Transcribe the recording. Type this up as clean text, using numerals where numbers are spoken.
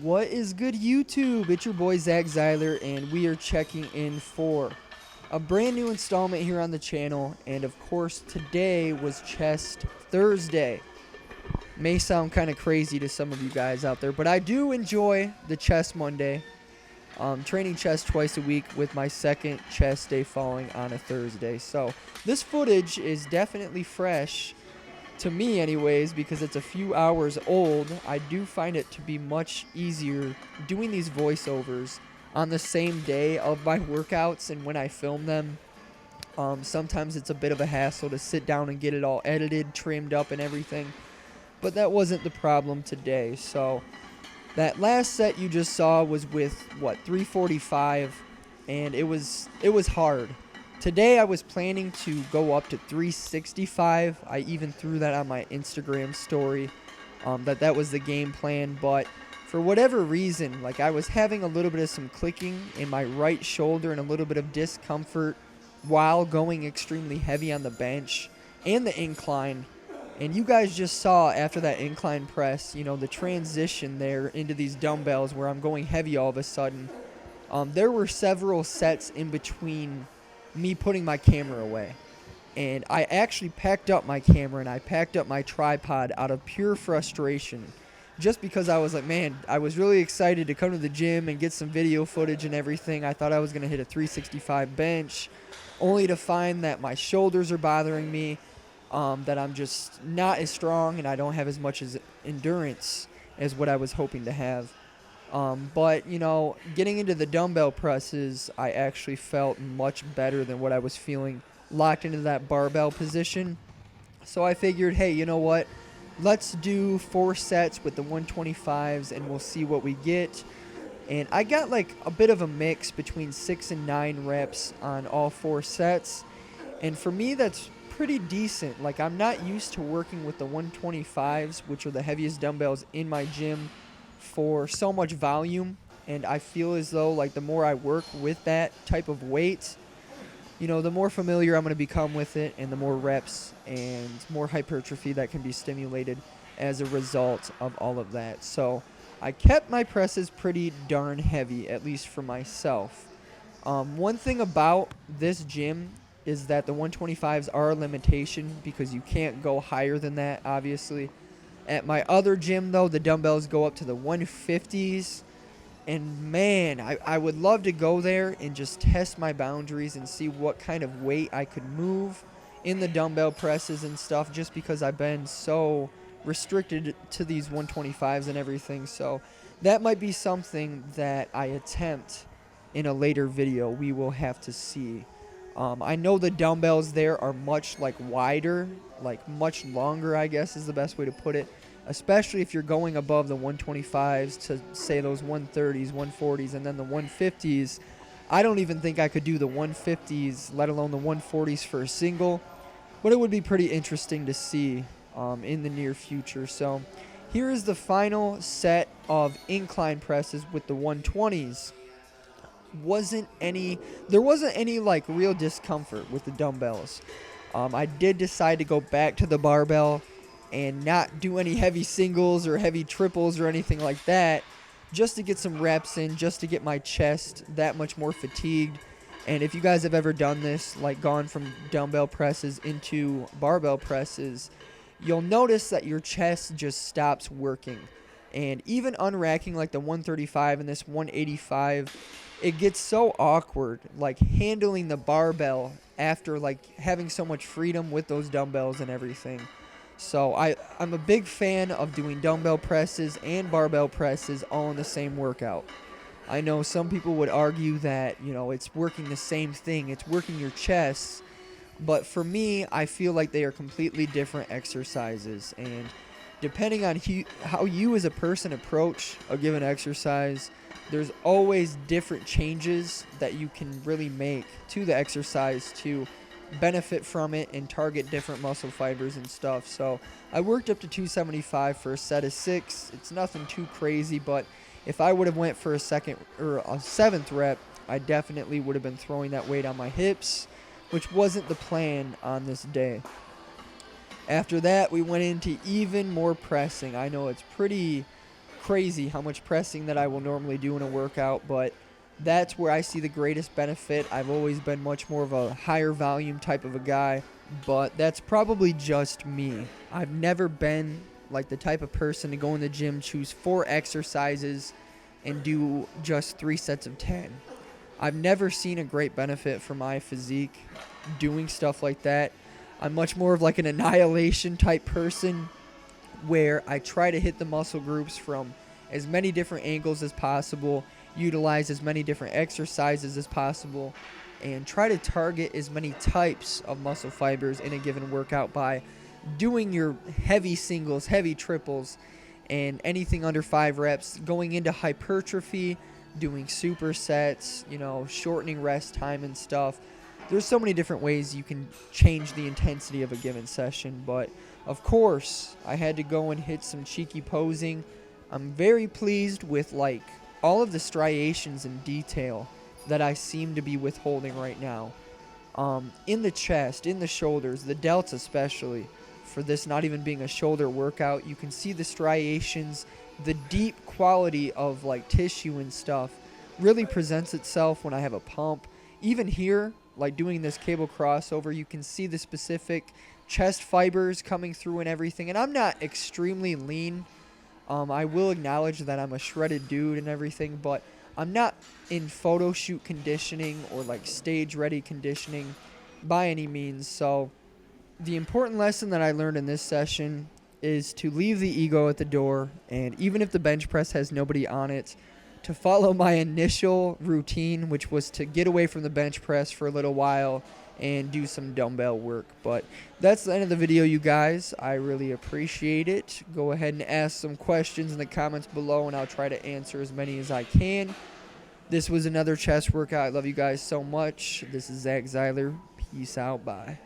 What is good, YouTube? It's your boy Zach Zeiler, and we are checking in for a brand new installment here on the channel. And of course, today was Chest Thursday. May sound kind of crazy to some of you guys out there, but I do enjoy the Chest Monday. Training chest twice a week with my second chest day falling on a Thursday. So this footage is definitely fresh to me anyways, because it's a few hours old. I do find it to be much easier doing these voiceovers on the same day of my workouts and when I film them. Sometimes it's a bit of a hassle to sit down and get it all edited, trimmed up and everything, but that wasn't the problem today. So that last set you just saw was with 345, and it was hard. Today I was planning to go up to 365. I even threw that on my Instagram story, that was the game plan, but for whatever reason, like, I was having a little bit of some clicking in my right shoulder and a little bit of discomfort while going extremely heavy on the bench and the incline. And you guys just saw after that incline press, the transition there into these dumbbells where I'm going heavy all of a sudden. There were several sets in between me putting my camera away. And I actually packed up my camera and I packed up my tripod out of pure frustration. Just because I was like, man, I was really excited to come to the gym and get some video footage and everything. I thought I was going to hit a 365 bench, only to find that my shoulders are bothering me, that I'm just not as strong and I don't have as much as endurance as what I was hoping to have. But getting into the dumbbell presses, I actually felt much better than what I was feeling locked into that barbell position. So I figured, hey, you know what? Let's do 4 sets with the 125s and we'll see what we get. And I got like a bit of a mix between 6 and 9 reps on all 4 sets. And for me, that's pretty decent. Like, I'm not used to working with the 125s, which are the heaviest dumbbells in my gym, for so much volume, and I feel as though, like, the more I work with that type of weight, the more familiar I'm going to become with it, and the more reps and more hypertrophy that can be stimulated as a result of all of that. So I kept my presses pretty darn heavy, at least for myself. One thing about this gym is that the 125s are a limitation because you can't go higher than that, obviously. At my other gym, though, the dumbbells go up to the 150s. And man, I would love to go there and just test my boundaries and see what kind of weight I could move in the dumbbell presses and stuff, just because I've been so restricted to these 125s and everything. So that might be something that I attempt in a later video. We will have to see. I know the dumbbells there are much wider, much longer, I guess is the best way to put it, especially if you're going above the 125s to, say, those 130s, 140s, and then the 150s. I don't even think I could do the 150s, let alone the 140s for a single, but it would be pretty interesting to see in the near future. So here is the final set of incline presses with the 120s. There wasn't any real discomfort with the dumbbells. I did decide to go back to the barbell and not do any heavy singles or heavy triples or anything like that, just to get some reps in, just to get my chest that much more fatigued. And if you guys have ever done this, like gone from dumbbell presses into barbell presses, you'll notice that your chest just stops working. And even unracking like the 135 and this 185, it gets so awkward, like handling the barbell after like having so much freedom with those dumbbells and everything. So I'm a big fan of doing dumbbell presses and barbell presses all in the same workout. I know some people would argue that, it's working the same thing, it's working your chest, but for me, I feel like they are completely different exercises, and depending on how you as a person approach a given exercise, there's always different changes that you can really make to the exercise to benefit from it and target different muscle fibers and stuff. So I worked up to 275 for a set of 6. It's nothing too crazy, but if I would have went for a 7th rep, I definitely would have been throwing that weight on my hips, which wasn't the plan on this day. After that, we went into even more pressing. I know it's pretty crazy how much pressing that I will normally do in a workout, but that's where I see the greatest benefit. I've always been much more of a higher volume type of a guy, but that's probably just me. I've never been like the type of person to go in the gym, choose 4 exercises, and do just 3 sets of 10. I've never seen a great benefit for my physique doing stuff like that. I'm much more of like an annihilation type person where I try to hit the muscle groups from as many different angles as possible, utilize as many different exercises as possible, and try to target as many types of muscle fibers in a given workout by doing your heavy singles, heavy triples, and anything under 5 reps, going into hypertrophy, doing supersets, shortening rest time and stuff. There's so many different ways you can change the intensity of a given session, but of course, I had to go and hit some cheeky posing. I'm very pleased with all of the striations and detail that I seem to be withholding right now. In the chest, in the shoulders, the delts especially, for this not even being a shoulder workout, you can see the striations, the deep quality of tissue and stuff really presents itself when I have a pump. Even here, doing this cable crossover, you can see the specific chest fibers coming through and everything. And I'm not extremely lean. I will acknowledge that I'm a shredded dude and everything, but I'm not in photo shoot conditioning or stage ready conditioning by any means. So the important lesson that I learned in this session is to leave the ego at the door, and even if the bench press has nobody on it, to follow my initial routine, which was to get away from the bench press for a little while and do some dumbbell work. But that's the end of the video, you guys. I really appreciate it. Go ahead and ask some questions in the comments below, and I'll try to answer as many as I can. This was another chest workout. I love you guys so much. This is Zach Zeiler. Peace out. Bye.